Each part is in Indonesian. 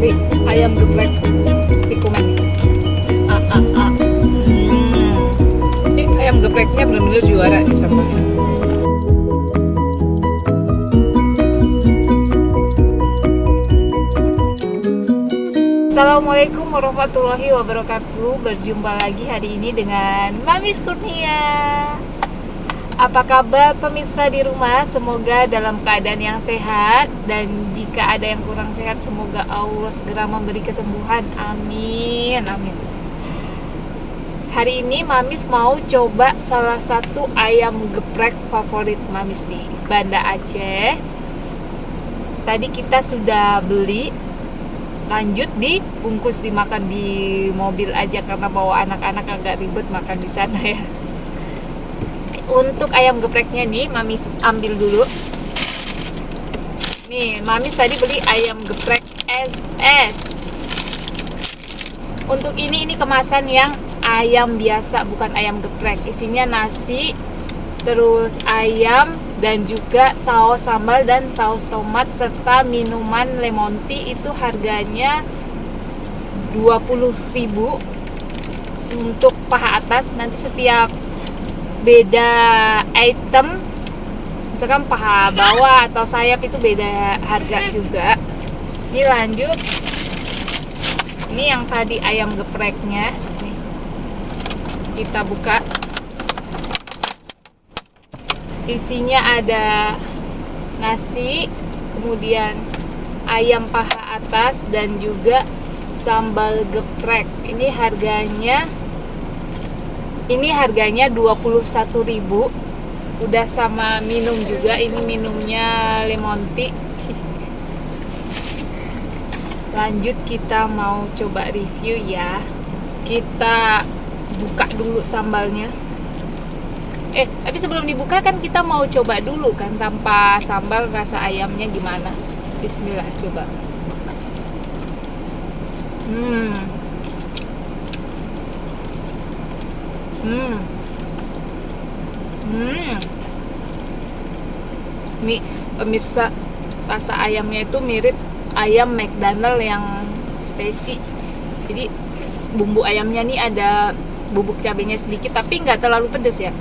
cari ayam geprek tikungan nih. Ini ayam gepreknya bener-bener juara di sambalnya. Assalamualaikum warahmatullahi wabarakatuh. Berjumpa lagi hari ini dengan Mami Kurnia. Apa kabar pemirsa di rumah? Semoga dalam keadaan yang sehat, dan jika ada yang kurang sehat semoga Allah segera memberi kesembuhan. Amin, amin. Hari ini Mamis mau coba salah satu ayam geprek favorit Mamis di Banda Aceh. Tadi kita sudah beli, lanjut dibungkus, dimakan di mobil aja karena bawa anak-anak agak ribet makan di sana ya. Untuk ayam gepreknya nih Mamis ambil dulu. Nih Mamis tadi beli ayam geprek SS. Untuk ini kemasan yang ayam biasa, bukan ayam geprek. Isinya nasi, terus ayam, dan juga saus sambal dan saus tomat serta minuman lemon tea. Itu harganya 20.000 untuk paha atas. Nanti setiap beda item, misalkan paha bawah atau sayap itu beda harga juga. Ini lanjut, ini yang tadi ayam gepreknya nih, kita buka. Isinya ada nasi, kemudian ayam paha atas, dan juga sambal geprek. Ini harganya 21.000. Udah sama minum juga. Ini minumnya lemon tea. Lanjut kita mau coba review ya. Kita buka dulu sambalnya. Tapi sebelum dibuka kan kita mau coba dulu kan tanpa sambal rasa ayamnya gimana. Bismillah, coba. Nih pemirsa, rasa ayamnya itu mirip ayam McDonald yang spesi. Jadi bumbu ayamnya nih ada bubuk cabenya sedikit tapi nggak terlalu pedas ya.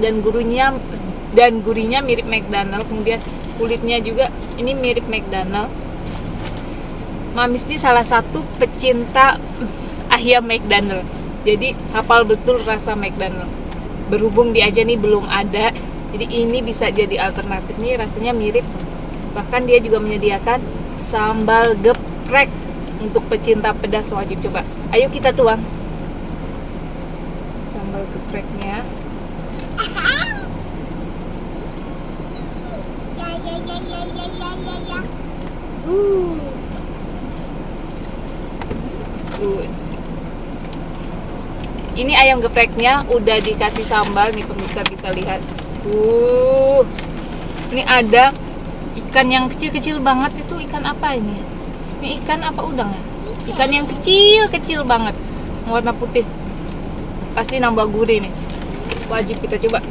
Dan gurihnya mirip McDonald. Kemudian kulitnya juga ini mirip McDonald. Mamis ini salah satu pecinta ayam McDonald, jadi hafal betul rasa McDonald. Berhubung di Aceh nih belum ada, jadi ini bisa jadi alternatif. Nih rasanya mirip. Bahkan dia juga menyediakan sambal geprek. Untuk pecinta pedas wajib coba. Ayo kita tuang sambal gepreknya. Good. Ini ayam gepreknya udah dikasih sambal nih, pemirsa bisa lihat. Ini ada ikan yang kecil-kecil banget. Itu ikan apa ini? Ini ikan apa, udang ya? Ikan yang kecil-kecil banget, warna putih. Pasti nambah gurih nih. Wajib kita coba.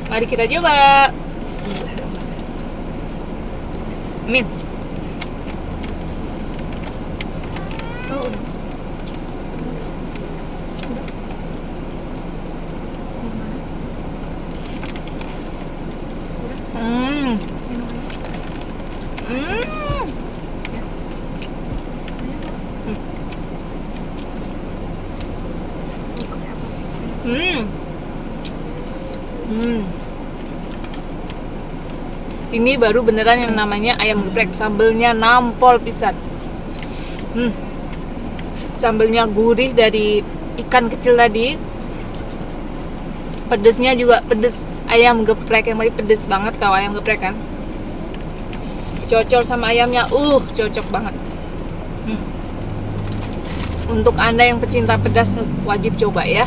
Mari kita coba. Amin. Ini baru beneran yang namanya ayam geprek. Sambelnya nampol pisan. Sambelnya gurih dari ikan kecil tadi. Pedesnya juga pedes ayam geprek yang tadi, pedes banget kalau ayam geprek kan. Cocol sama ayamnya, cocok banget. Untuk Anda yang pecinta pedas wajib coba ya.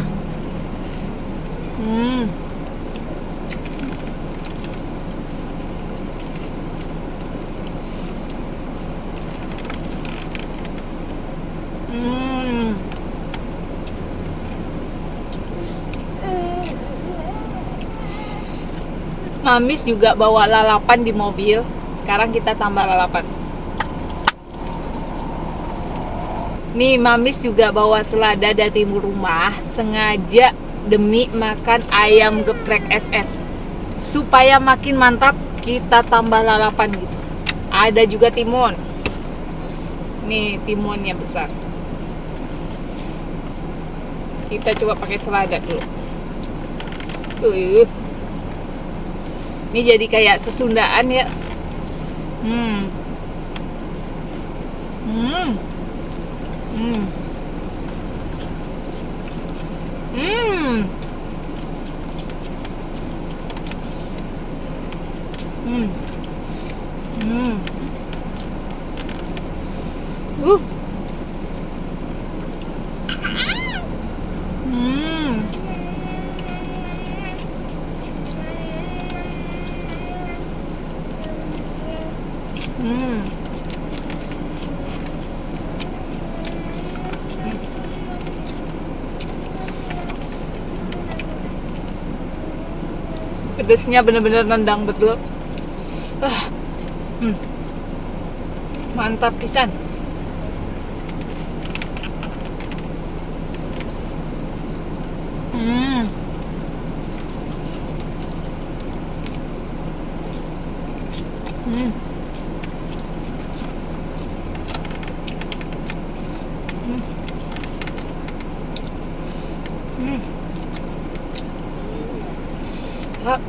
Mamis juga bawa lalapan di mobil. Sekarang kita tambah lalapan. Nih Mamis juga bawa selada dari timur rumah sengaja demi makan ayam geprek SS. Supaya makin mantap kita tambah lalapan gitu. Ada juga timun. Nih timunnya besar. Kita coba pakai selada dulu. Ini jadi kayak sesundaan ya. Hmm. Hmm. Hmm. Hmm. Hmm. Hmm. Hmm. Hmm. Pedesnya bener-bener nendang betul. Mantap pisan. Hmm. Hmm. Hmm. Ah.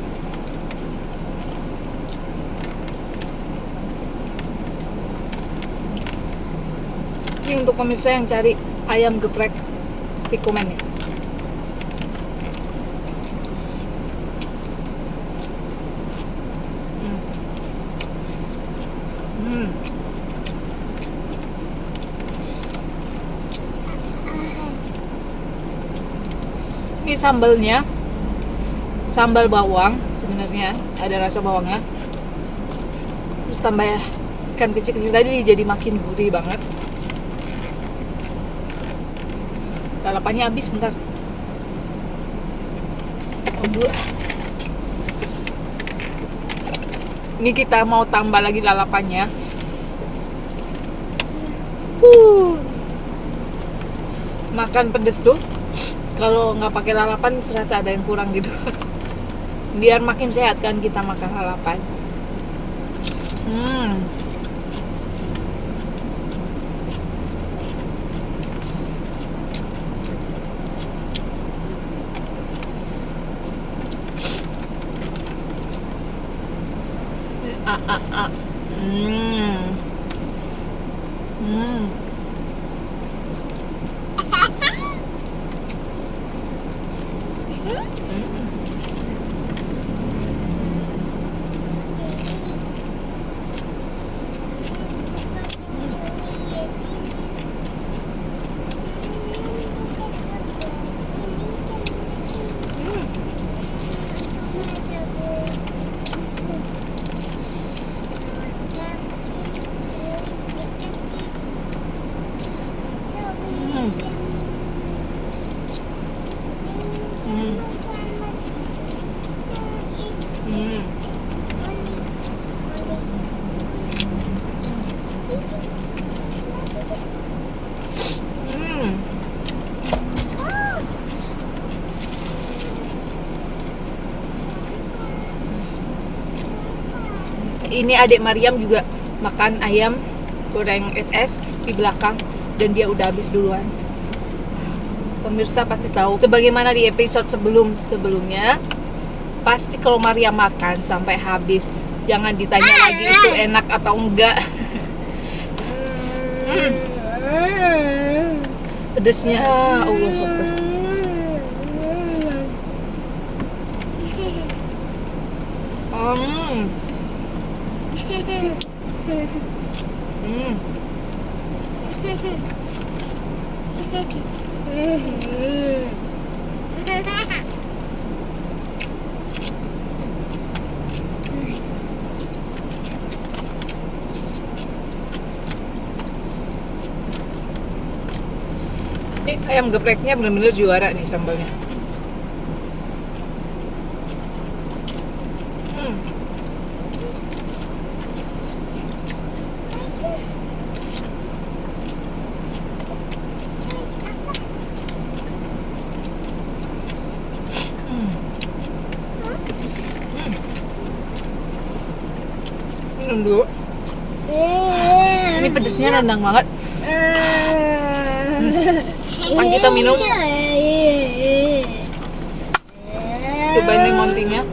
Ini untuk pemirsa yang cari ayam geprek rekomen ya. Ini sambalnya sambal bawang, sebenarnya ada rasa bawangnya, terus tambah ikan kecil-kecil tadi jadi makin gurih banget. Lalapannya habis bentar. Ini kita mau tambah lagi lalapannya. Makan pedes tuh kalau nggak pakai lalapan serasa ada yang kurang gitu. Biar makin sehat kan kita makan lalapan. Ini adik Mariam juga makan ayam goreng SS di belakang dan dia udah habis duluan. Pemirsa pasti tahu, sebagaimana di episode sebelumnya, pasti kalau Mariam makan sampai habis, jangan ditanya lagi itu enak atau enggak. Pedesnya Allah Akbar. Ini ayam gepreknya bener-bener juara nih sambalnya. minum dulu. Ini pedesnya nendang banget. Sekarang kita minum. Cobain nih montingnya.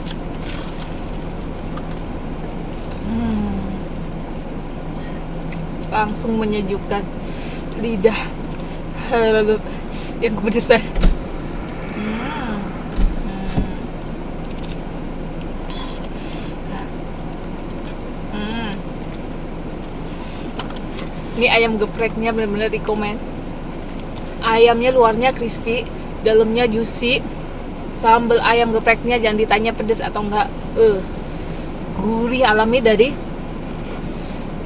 Langsung menyejukkan lidah yang kepedesan. Ini ayam gepreknya benar-benar rekomen. Ayamnya luarnya crispy, dalamnya juicy. Sambal ayam gepreknya jangan ditanya pedas atau enggak. Gurih alami dari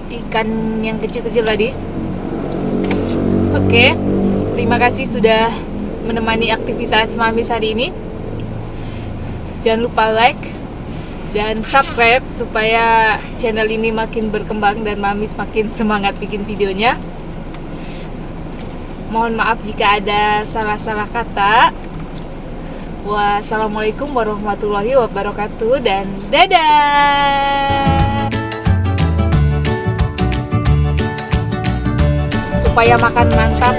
ikan yang kecil-kecil tadi. Oke, terima kasih sudah menemani aktivitas Mamis hari ini. Jangan lupa like dan subscribe supaya channel ini makin berkembang dan Mamis makin semangat bikin videonya. Mohon maaf jika ada salah-salah kata. Wassalamualaikum warahmatullahi wabarakatuh dan dadah. Supaya makan mantap.